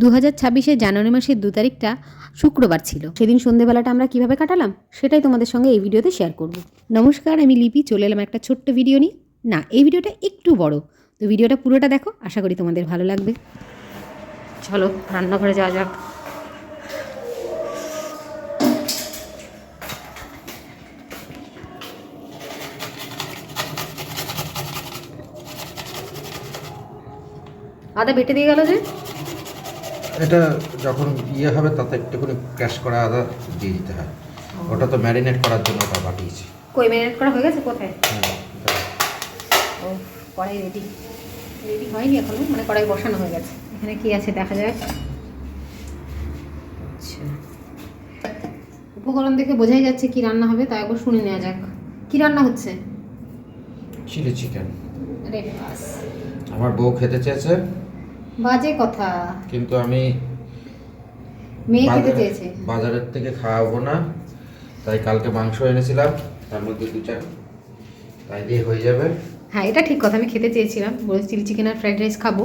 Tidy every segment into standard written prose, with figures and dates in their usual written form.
2026 জানুয়ারি মাসের 2 তারিখটা শুক্রবার ছিল। সেদিন সন্ধেবেলাটা আমরা কিভাবে কাটালাম সেটাই তোমাদের সঙ্গে এই ভিডিওতে শেয়ার করব। নমস্কার, আমি লিপি, চলে এলাম একটা ছোট্ট ভিডিও নিয়ে। না, এই ভিডিওটা একটু বড়, তো ভিডিওটা পুরোটা দেখো, আশা করি তোমাদের ভালো লাগবে। চলো রান্নাঘরে যাওয়া যাক। আদা বেটে দিয়ে গেল যে, এটা যখন ইয়ে হবে তাতে একটুখানি ক্র্যাশ করা আদা দিয়ে দিতে হয়। ওটা তো ম্যারিনেট করার জন্য ওটা বাটিয়েছি। কই ম্যারিনেট করা হয়ে গেছে? কোথায়? দাও। ও, কড়াই রেডি হয়নি এখনো, মানে কড়াই বসানো হয়ে গেছে। এখানে কি আছে দেখা যাক। আচ্ছা, উপকরণ দেখে বোঝাই যাচ্ছে কি রান্না হবে, তাই একবার শুনে নেওয়া যাক। কি রান্না হচ্ছে? Chilli chicken. আরে বাস, আমার বউ খেতে চেয়েছে, বাজে কথা। কিন্তু আমি মেয়ে খেতে চেয়েছে। বাজারের থেকে খাওয়াবো না, তাই কালকে মাংস এনেছিলাম, তার মধ্যে দু চার, তাই দিয়ে হয়ে যাবে। হ্যাঁ, এটা ঠিক কথা, আমি খেতে চেয়েছিলাম, বলে চিলি চিকেন আর ফ্রাইড রাইস খাবো,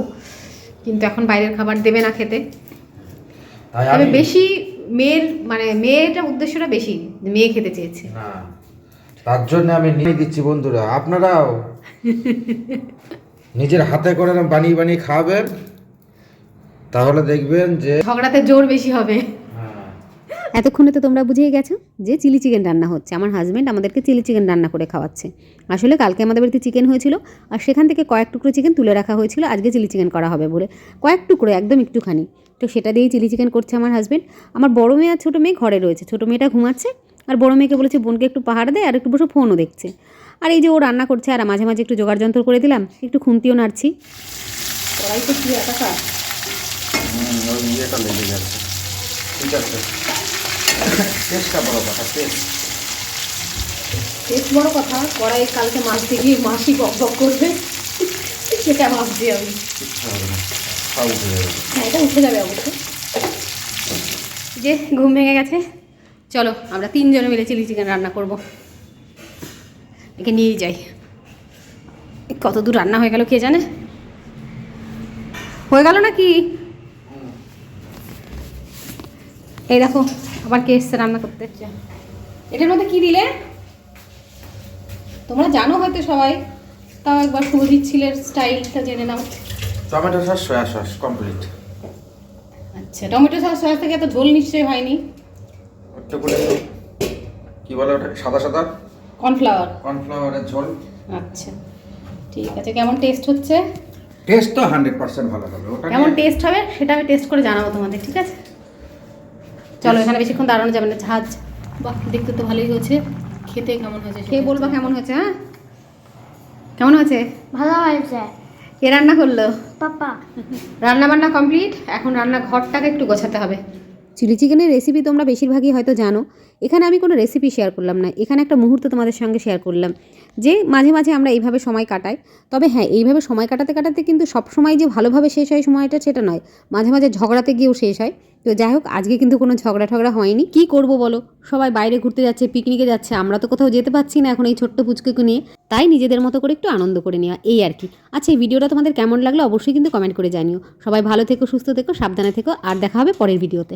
কিন্তু এখন বাইরের খাবার দেবে না খেতে। তাই তবে আমি বেশি মেয়ের, মানে মেয়েটা উদ্দেশ্যটা বেশি, মেয়ে খেতে চেয়েছে না, তার জন্য আমি নিয়ে দিচ্ছি। বন্ধুরা, আপনারাও নিজের হাতে করে বানিয়ে বানিয়ে খাওয়াবেন, তাহলে দেখবেন যে ঝগড়াতে জোর বেশি হবে। এতক্ষণে তো তোমরা বুঝেই গেছো যে চিলি চিকেন রান্না হচ্ছে। আমার হাজব্যান্ড আমাদেরকে চিলি চিকেন রান্না করে খাওয়াচ্ছে। আসলে কালকে আমাদের বাড়িতে চিকেন হয়েছিল, আর সেখান থেকে কয়েক টুকরো চিকেন তুলে রাখা হয়েছিল আজকে চিলি চিকেন করা হবে বলে। কয়েক টুকরো, একদম একটুখানি, তো সেটা দিয়েই চিলি চিকেন করছে আমার হাজব্যান্ড। আমার বড় মেয়ে আর ছোটো মেয়ে ঘরে রয়েছে, ছোটো মেয়েটা ঘুমাচ্ছে, আর বড় মেয়েকে বলেছে বোনকে একটু পাহাড় দেয় আর একটু বসে ফোনও দেখছে। আর এই যে ও রান্না করছে, আর মাঝে মাঝে একটু জোগাড় যন্ত্র করে দিলাম, একটু খুন্তিও নাড়ছি। কড়াই তো কি একা ইয়েটা লেগে যাচ্ছে। ঠিক আছে, টেস্টটা বড় কথা, টেস্ট বড় কথা। কড়াই কালকে মাছ দিয়ে মাছই বক বক করবে, সেটা ভাবছি আমি। কিচ্ছু হবে না, সব উঠে যাবে। হ্যাঁ, এটা উঠে যাবে অবশ্যই। যে ঘুম ভেঙে গেছে, চলো আমরা তিনজনে মিলে চিলি চিকেন রান্না করব। একে নিয়েই যাই। কত দূর রান্না হয়ে গেল কে জানে। হয়ে গেল নাকি? এই দেখো, আবার কে এসছে রান্না করতে। এটার মধ্যে কি দিলে তোমরা জানো হয়তো সবাই, তাও একবার শুভজিৎ ছিলের স্টাইলটা জেনে নাও। Tomato sauce, soya sauce complete. আচ্ছা, টমেটো সস থেকে এত ঝোল নিশ্চয়ই হয়নি। একটু করে কি বলে ওটা, সাদা সাদা কর্নফ্লাওয়ারের ঝোল। আচ্ছা ঠিক আছে, কেমন টেস্ট হচ্ছে? টেস্ট তো 100% ভালো হবে। ওটা কেমন টেস্ট হবে সেটা আমি টেস্ট করে জানাবো তোমাদের, ঠিক আছে? চলো, এখানে বেশিক্ষণ দাঁড়ানো যাবে না। ঝাঁজ, বাহ, দেখতে তো ভালোই হয়েছে। খেতে কেমন হয়েছে খেয়ে বলবা কেমন হয়েছে। হ্যাঁ, কেমন হয়েছে? ভালো হয়েছে। কে রান্না করলো? পাপা। রান্না বান্না কমপ্লিট, এখন রান্নাঘরটাকে একটু গোছাতে হবে। চিলি চিকেনের রেসিপি তোমরা বেশিরভাগই হয়তো জানো। এখানে আমি কোনো রেসিপি শেয়ার করলাম না, এখানে একটা মুহূর্ত তোমাদের সঙ্গে শেয়ার করলাম যে মাঝে মাঝে আমরা এইভাবে সময় কাটাই। তবে হ্যাঁ, এইভাবে সময় কাটাতে কাটাতে কিন্তু সব সময় যে ভালোভাবে শেষ হয় সময়টা, সেটা নয়, মাঝে মাঝে ঝগড়াতে গিয়েও শেষ হয়। তো যাই হোক, আজকে কিন্তু কোনো ঝগড়া হয়নি। কি করব বলো, সবাই বাইরে ঘুরতে যাচ্ছে, পিকনিকে যাচ্ছে, আমরা তো কোথাও যেতে পারছি না এখন এই ছোট্ট পুচকুকে নিয়ে, তাই নিজেদের মতো করে একটু আনন্দ করে নেওয়া, এই আর কি। আচ্ছা, এই ভিডিওটা তোমাদের কেমন লাগলো অবশ্যই কিন্তু কমেন্ট করে জানিও। সবাই ভালো থেকো, সুস্থ থেকো, সাবধানে থেকো, আর দেখা হবে পরের ভিডিওতে।